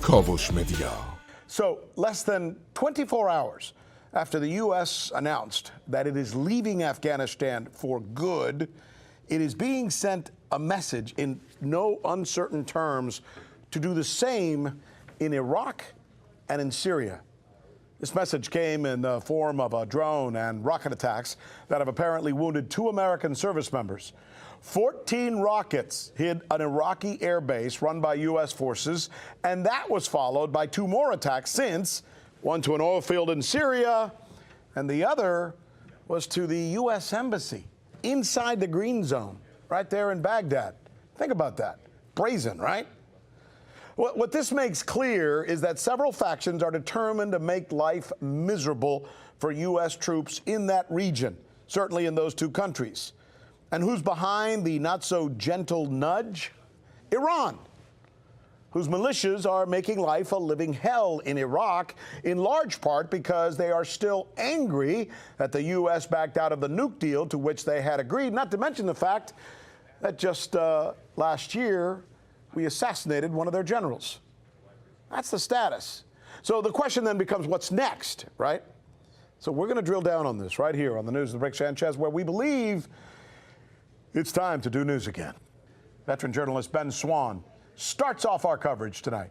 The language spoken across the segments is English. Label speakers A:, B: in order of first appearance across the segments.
A: کاوش مدیا.
B: So, less than 24 hours after the U.S. announced that it is leaving Afghanistan for good, it is being sent a message in no uncertain terms to do the same in Iraq and in Syria. This message came in the form of a drone and rocket attacks that have apparently wounded 2 American service members. 14 rockets hit an Iraqi airbase run by U.S. forces, and that was followed by 2 more attacks since, one to an oil field in Syria, and the other was to the U.S. Embassy inside the Green Zone, right there in Baghdad. Think about that. Brazen, right? What this makes clear is that several factions are determined to make life miserable for U.S. troops in that region, certainly in those 2 countries. And who's behind the not-so-gentle nudge? Iran, whose militias are making life a living hell in Iraq, in large part because they are still angry that the U.S. backed out of the nuke deal to which they had agreed, not to mention the fact that just last year we assassinated one of their generals. That's the status. So the question then becomes, what's next, right? So we're going to drill down on this right here on the News with Rick Sanchez, where we believe it's time to do news again. Veteran journalist Ben Swan starts off our coverage tonight.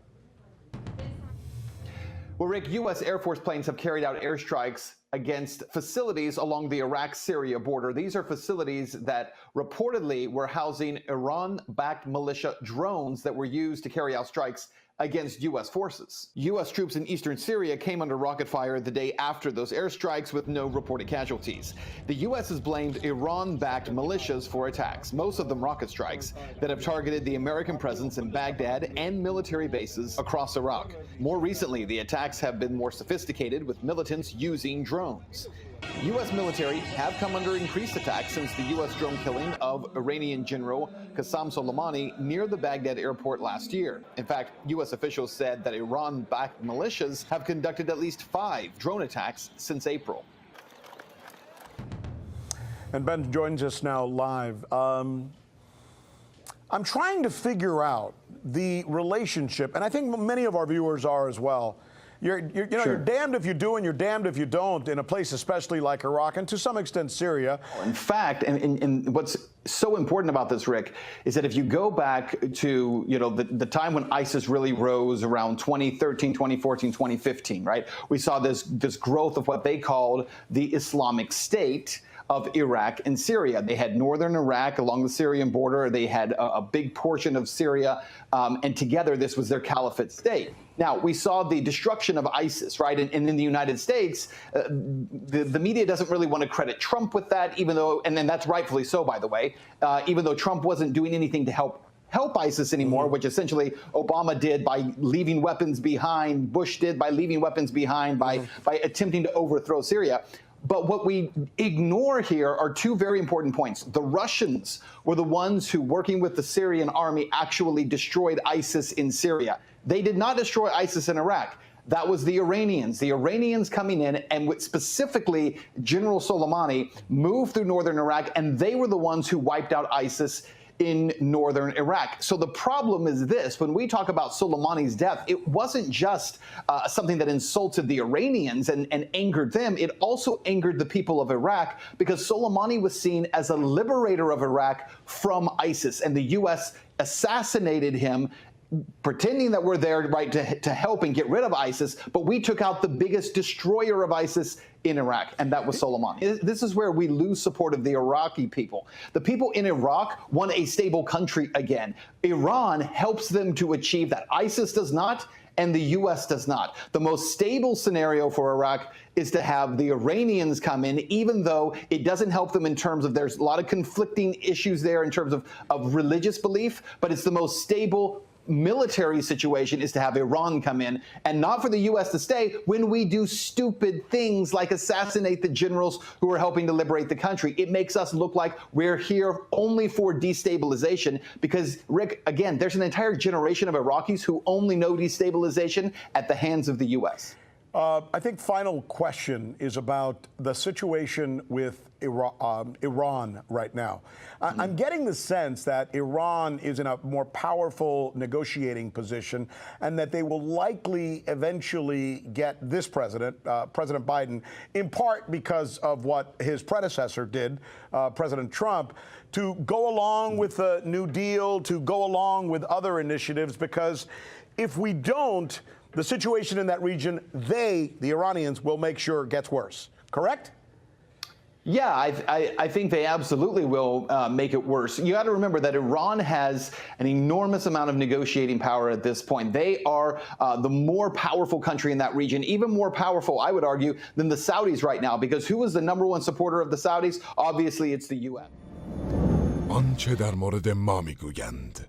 C: Well, Rick, U.S. Air Force planes have carried out airstrikes against facilities along the Iraq-Syria border. These are facilities that reportedly were housing Iran-backed militia drones that were used to carry out strikes against U.S. forces. U.S. troops in eastern Syria came under rocket fire the day after those airstrikes with no reported casualties. The U.S. has blamed Iran-backed militias for attacks, most of them rocket strikes, that have targeted the American presence in Baghdad and military bases across Iraq. More recently, the attacks have been more sophisticated, with militants using drones. U.S. military have come under increased attack since the U.S. drone killing of Iranian General Suleymani near the Baghdad airport last year. In fact, U.S. officials said that Iran-backed militias have conducted at least 5 drone attacks since April.
B: And Ben joins us now live. I'm trying to figure out the relationship, and I think many of our viewers are as well. You're damned if you do and you're damned if you don't in a place especially like Iraq and to some extent Syria.
C: In fact, and what's so important about this, Rick, is that if you go back to the time when ISIS really rose around 2013, 2014, 2015, right? We saw this growth of what they called the Islamic State of Iraq and Syria. They had northern Iraq along the Syrian border. They had a big portion of Syria, and together this was their caliphate state. Now, we saw the destruction of ISIS, right? And in the United States, the media doesn't really want to credit Trump with that, even though, and then that's rightfully so, by the way, even though Trump wasn't doing anything to help ISIS anymore, which essentially Obama did by leaving weapons behind, Bush did by leaving weapons behind, by attempting to overthrow Syria. But what we ignore here are 2 very important points. The Russians were the ones who, working with the Syrian army, actually destroyed ISIS in Syria. They did not destroy ISIS in Iraq. That was the Iranians. The Iranians coming in, and specifically General Soleimani, moved through northern Iraq, and they were the ones who wiped out ISIS in northern Iraq. So the problem is this: when we talk about Soleimani's death, it wasn't just something that insulted the Iranians and angered them. It also angered the people of Iraq, because Soleimani was seen as a liberator of Iraq from ISIS, and the U.S. assassinated him, pretending that we're there, right, to help and get rid of ISIS, but we took out the biggest destroyer of ISIS in Iraq, and that was Soleimani. This is where we lose support of the Iraqi people. The people in Iraq want a stable country again. Iran helps them to achieve that. ISIS does not, and the U.S. does not. The most stable scenario for Iraq is to have the Iranians come in, even though it doesn't help them in terms of, there's a lot of conflicting issues there in terms of religious belief, but it's the most stable military situation is to have Iran come in, and not for the U.S. to stay when we do stupid things like assassinate the generals who are helping to liberate the country. It makes us look like we're here only for destabilization, because, Rick, again, there's an entire generation of Iraqis who only know destabilization at the hands of the U.S.
B: I think final question is about the situation with Iran right now. I'm getting the sense that Iran is in a more powerful negotiating position and that they will likely eventually get this president, President Biden, in part because of what his predecessor did, President Trump, to go along with the New Deal, to go along with other initiatives, because if we don't, the situation in that region, the Iranians, will make sure gets worse. Correct?
C: Yeah, I think they absolutely will make it worse. You got to remember that Iran has an enormous amount of negotiating power at this point. They are the more powerful country in that region, even more powerful, I would argue, than the Saudis right now, because who is the #1 supporter of the Saudis? Obviously, it's the U.S.
A: آنچه در مورد ما میگویند